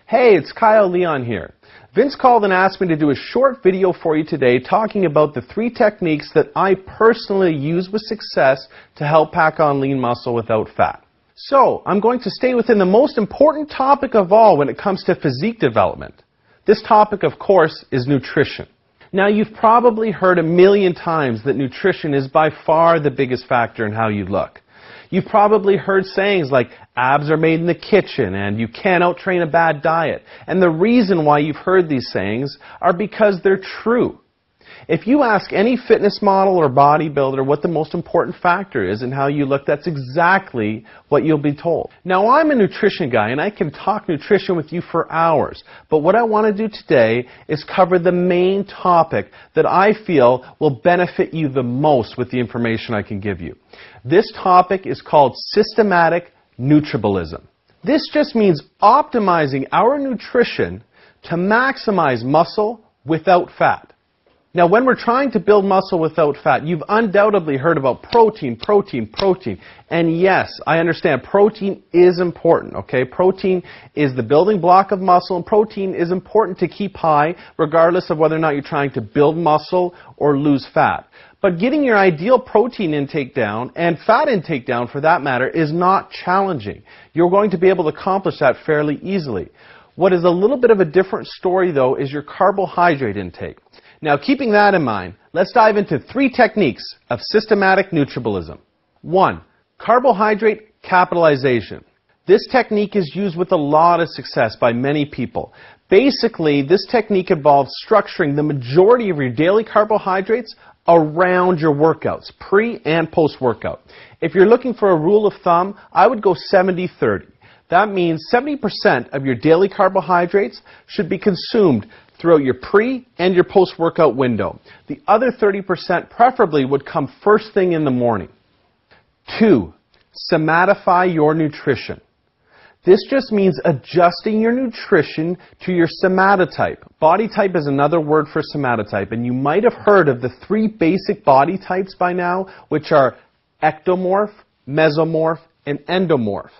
Hey, it's Kyle Leon here. Vince called and asked me to do a short video for you today talking about the 3 techniques that I personally use with success to help pack on lean muscle without fat. So, I'm going to stay within the most important topic of all when it comes to physique development. This topic, of course, is nutrition. Now, you've probably heard a million times that nutrition is by far the biggest factor in how you look. You've probably heard sayings like, abs are made in the kitchen, and you can't out-train a bad diet. And the reason why you've heard these sayings are because they're true. If you ask any fitness model or bodybuilder what the most important factor is in how you look, that's exactly what you'll be told. Now, I'm a nutrition guy, and I can talk nutrition with you for hours. But what I want to do today is cover the main topic that I feel will benefit you the most with the information I can give you. This topic is called systematic nutribolism. This just means optimizing our nutrition to maximize muscle without fat. Now, when we're trying to build muscle without fat, you've undoubtedly heard about protein, protein, protein. And yes, I understand protein is important, okay? Protein is the building block of muscle, and protein is important to keep high regardless of whether or not you're trying to build muscle or lose fat. But getting your ideal protein intake down, and fat intake down for that matter, is not challenging. You're going to be able to accomplish that fairly easily. What is a little bit of a different story, though, is your carbohydrate intake. Now, keeping that in mind, let's dive into 3 techniques of systematic nutribolism. 1. Carbohydrate capitalization. This technique is used with a lot of success by many people. Basically, this technique involves structuring the majority of your daily carbohydrates around your workouts, pre and post-workout. If you're looking for a rule of thumb, I would go 70-30. That means 70% of your daily carbohydrates should be consumed throughout your pre and your post-workout window. The other 30% preferably would come first thing in the morning. 2. Somatify your nutrition. This just means adjusting your nutrition to your somatotype. Body type is another word for somatotype, and you might have heard of the 3 basic body types by now, which are ectomorph, mesomorph, and endomorph.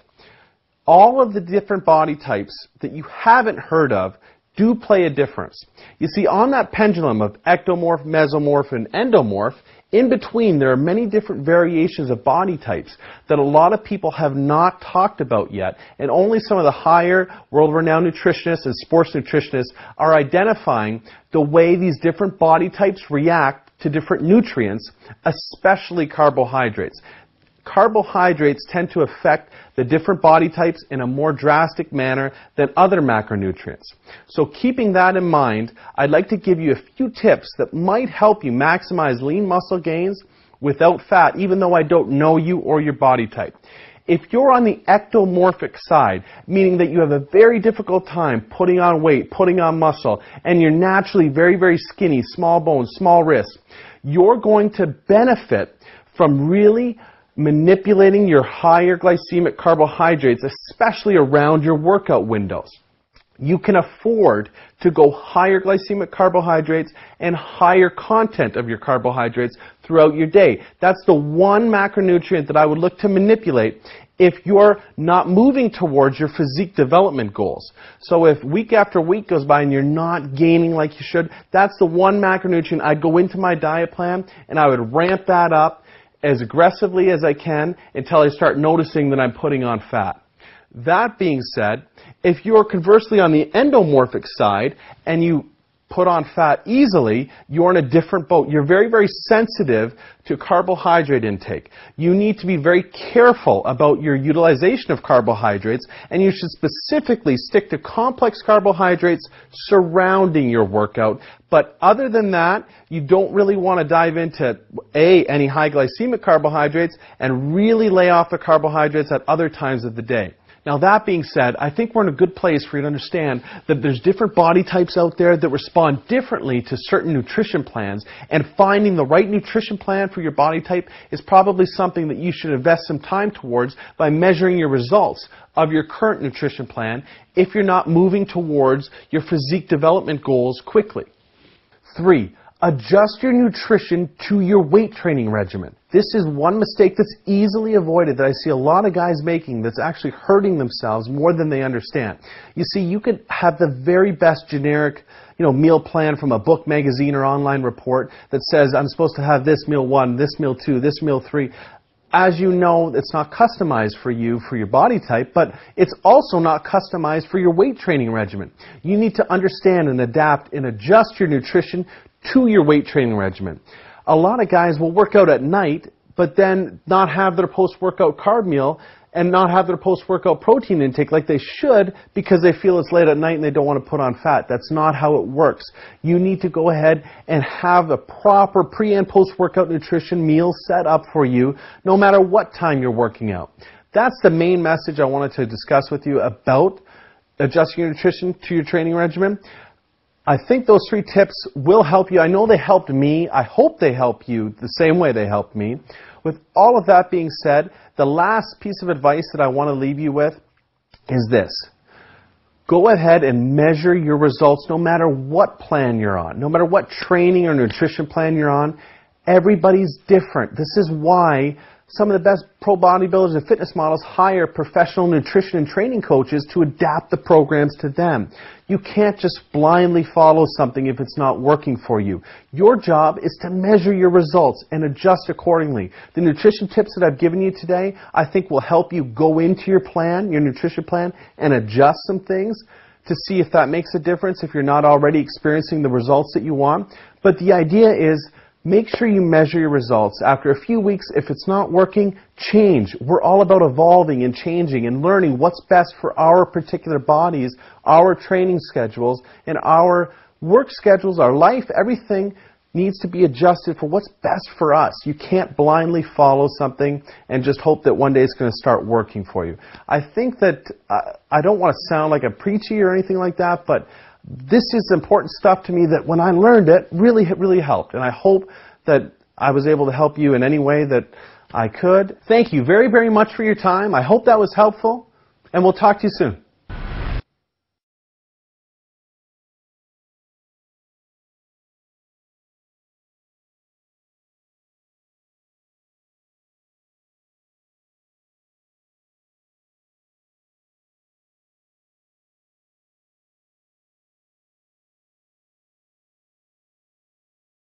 All of the different body types that you haven't heard of do play a difference. You see, on that pendulum of ectomorph, mesomorph, and endomorph, in between there are many different variations of body types that a lot of people have not talked about yet, and only some of the higher world-renowned nutritionists and sports nutritionists are identifying the way these different body types react to different nutrients, especially carbohydrates. Carbohydrates tend to affect the different body types in a more drastic manner than other macronutrients. So keeping that in mind, I'd like to give you a few tips that might help you maximize lean muscle gains without fat, even though I don't know you or your body type. If you're on the ectomorphic side, meaning that you have a very difficult time putting on weight, putting on muscle, and you're naturally very, very skinny, small bones, small wrists, you're going to benefit from really manipulating your higher glycemic carbohydrates, especially around your workout windows. You can afford to go higher glycemic carbohydrates and higher content of your carbohydrates throughout your day. That's the one macronutrient that I would look to manipulate if you're not moving towards your physique development goals. So if week after week goes by and you're not gaining like you should, that's the one macronutrient I'd go into my diet plan and I would ramp that up as aggressively as I can until I start noticing that I'm putting on fat. That being said, if you're conversely on the endomorphic side and you put on fat easily, you're in a different boat. You're very, very sensitive to carbohydrate intake. You need to be very careful about your utilization of carbohydrates, and you should specifically stick to complex carbohydrates surrounding your workout. But other than that, you don't really want to dive into, any high glycemic carbohydrates and really lay off the carbohydrates at other times of the day. Now that being said, I think we're in a good place for you to understand that there's different body types out there that respond differently to certain nutrition plans, and finding the right nutrition plan for your body type is probably something that you should invest some time towards by measuring your results of your current nutrition plan if you're not moving towards your physique development goals quickly. 3. Adjust your nutrition to your weight training regimen. This is one mistake that's easily avoided that I see a lot of guys making that's actually hurting themselves more than they understand. You see, you could have the very best generic meal plan from a book, magazine, or online report that says I'm supposed to have this meal 1, this meal 2, this meal 3. As you know, it's not customized for you, for your body type, but it's also not customized for your weight training regimen. You need to understand and adapt and adjust your nutrition to your weight training regimen. A lot of guys will work out at night, but then not have their post-workout carb meal and not have their post-workout protein intake like they should because they feel it's late at night and they don't want to put on fat. That's not how it works. You need to go ahead and have a proper pre- and post-workout nutrition meal set up for you no matter what time you're working out. That's the main message I wanted to discuss with you about adjusting your nutrition to your training regimen. I think those 3 tips will help you. I know they helped me. I hope they help you the same way they helped me. With all of that being said, the last piece of advice that I want to leave you with is this. Go ahead and measure your results no matter what plan you're on, no matter what training or nutrition plan you're on. Everybody's different. This is why some of the best pro bodybuilders and fitness models hire professional nutrition and training coaches to adapt the programs to them. You can't just blindly follow something if it's not working for you. Your job is to measure your results and adjust accordingly. The nutrition tips that I've given you today, I think will help you go into your plan, your nutrition plan, and adjust some things to see if that makes a difference if you're not already experiencing the results that you want. But the idea is, make sure you measure your results. After a few weeks, if it's not working, change. We're all about evolving and changing and learning what's best for our particular bodies, our training schedules, and our work schedules, our life. Everything needs to be adjusted for what's best for us. You can't blindly follow something and just hope that one day it's going to start working for you. I think that, I don't want to sound like a preachy or anything like that, but this is important stuff to me that when I learned it, really helped. And I hope that I was able to help you in any way that I could. Thank you very, very much for your time. I hope that was helpful, and we'll talk to you soon.